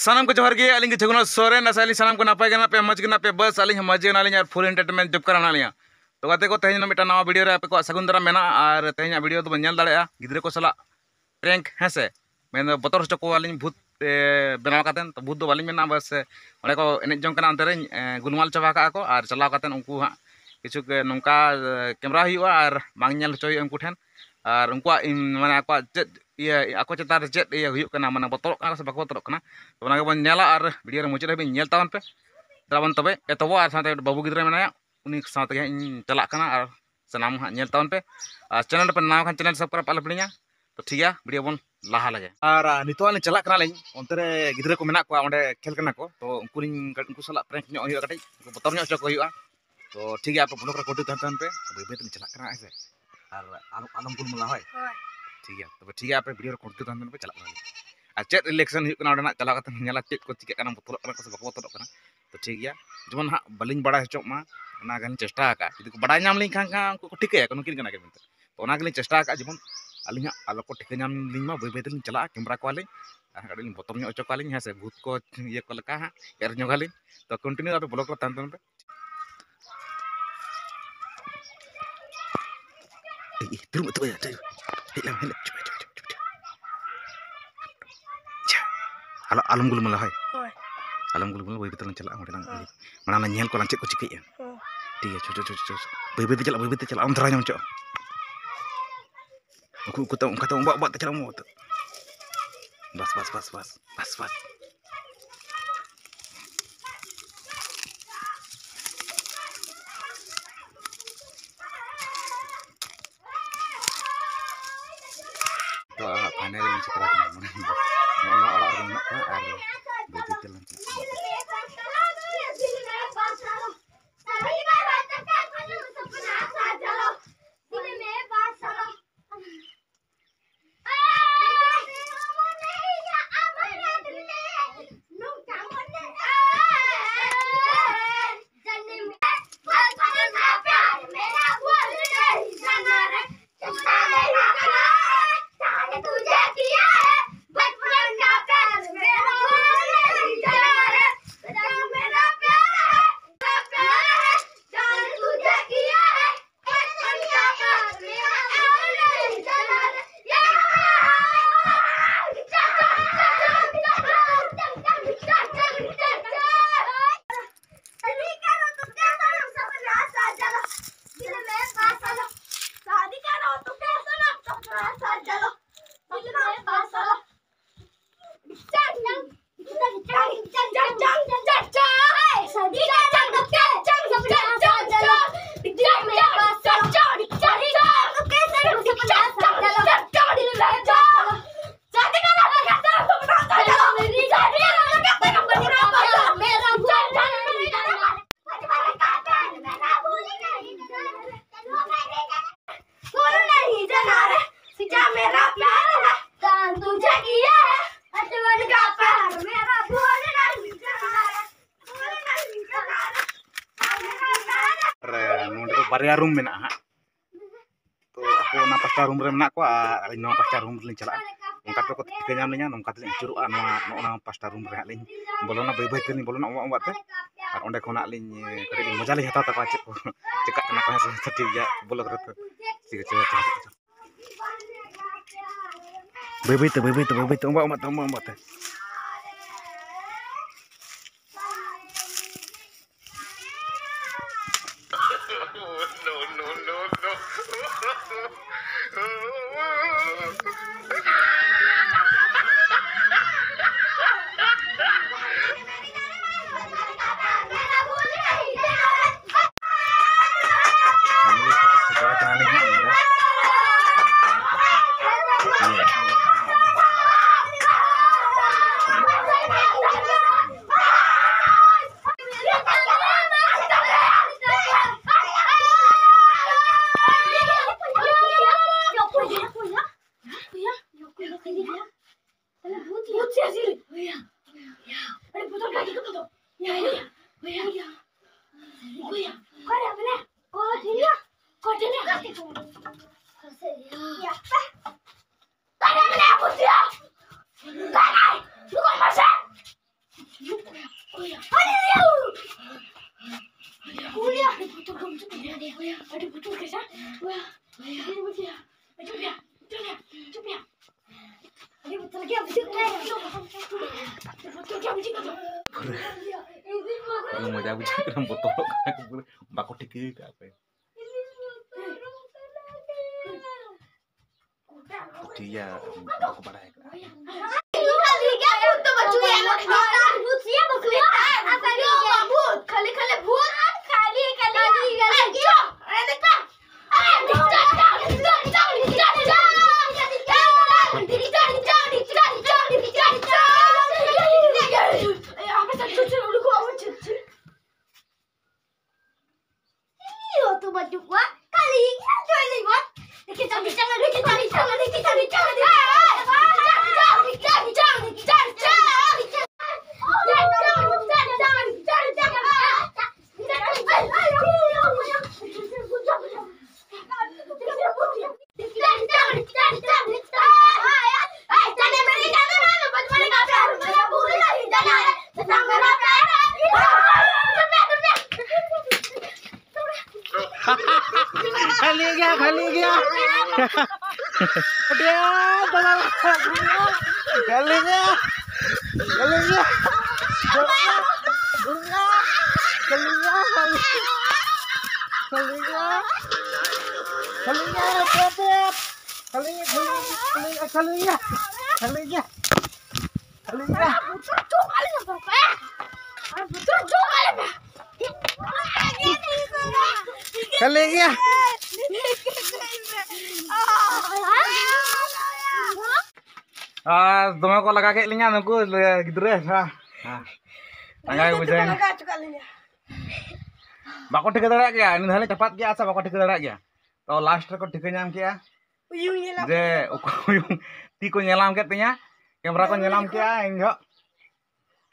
सानाम को जोहर गे अलिंग जगुनाथ सोरेन असाली सानाम को नापाय गना पे मज गना पे बस अलिंग मजे नालिंग और फुल एंटरटेनमेंट जब कर नालिया तो गाते को तेहन मिटा नवा वीडियो रे पे को सगुन दरा मेना और तेहन वीडियो तो बन दाड़ा गिद्रे को सला प्रैंक हेसे मैं बतर हचो को अलिंग भूत बनाव कातेन तो भूत दो बालिंग मेना बस ओंडे को एने जंग कना अंते रे गुलमाल चाबा का को और चलाव कातेन उनको हा किछु नोंका कैमरा हुआ और बांग नेल हचो उनको ठेन और उनको माने ako चेत ये ako चेतार चेत ये हुयुक कना माने बतरक कना से बाको बतरक कना तो ओना गेबन नेला और वीडियो रे मुचाद हबी नेल तावन पे दाबन तबे एतबो और साथे बाबू गिद्रे मेनाया उनी साथे इन चला कना और सनाम हा नेल तावन पे और चैनल पे नाव खान चैनल सब्सक्राइब पाले पड़िया तो ठीक है वीडियो बन लाहा लगे और नितो ने चला कना लें ओंते रे गिद्रे को मेना को ओंडे खेल कना को तो उनको सला प्रैंक न्यो हुयुआ कटई बतर न्यो चो को हुयुआ तो ठीक है आप ब्लॉग रे कोटी तहन पे बे बे चला कना ऐसे और आलम गुल मला होय ठीक है तब ठीक है आप वीडियो कोटी तहन पे चला कना और चेत इलेक्शन हुयुक कना ओंडे ना चला कतन नेला चेत को चिके कना बतरक कना को से बाको बतरक कना तो ठीक है जेमन हा बलिंग बड़ा हचोक मा ना गन चेष्टा का यदि को बड़ा नाम लिंग खान को ठिके को नुकिन कना के तो ओना गलिंग चेष्टा का जेमन अलिंग आलो को ठिके नाम लिंग मा बे बे चला कैमरा को आलिंग गाड़ी बतम न्यो अचो कालिंग हेसे भूत को ये को लका हा एर न्यो गालिंग तो कंटिन्यू आप ब्लॉग रे तहन पे turun betul ya alam gulu malah alam gulu boy betul chala ngode nang mana nyel ko lancet ko cikik ya dia co boy betul chala am teranya co aku tahu kata mbak chala mo bas panel yang sekarang mana orang nak ada begitu lancar. Barya room mena ha to aku na pasta room re mena ko ali no pasta room lin chala ongka to ko tika nyam linya nongka tin curua no pasta room re lin bolona bai tin bolona omba te ar onde khona lin kadi moja li hata ta pa cek cekak kena pa se ঠিক ya bolok re ঠিক আছে bai te omba te मजा बुझा कर बोतल बाको ठिके का पे ठीक है बाको बड़ा है खाली गया खाली गया खाली गया दमे को लगा के लिंगा नुकु गिद्रे लगा बुझाइन बाको ठिका दड़ा गया इन धाले चपात गया आसा बाको ठिका दड़ा गया तो लास्ट रे को ठिका नाम किया जे ती को नेलाम के तिया कैमरा को नेलाम किया इन जो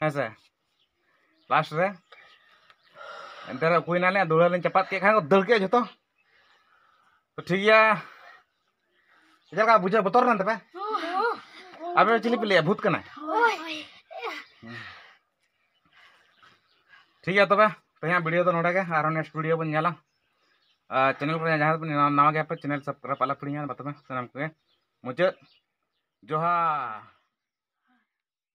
ऐसे लास्ट रे एंतर कोई नाले दुड़ा ले चपात के खान को दड़ के जतो तो ठीक है इधर का बुझे बतौर ना तबे अबे चिली पे भूत कना ठीक है तबे तो यहाँ वीडियो तो नोड़ा के आरो नेक्स्ट वीडियो बन जाला चैनल पर जहाँ पे नवा गया पे चैनल सब्सक्राइब पाला पड़ी बात में सनम के मुझे जोहार।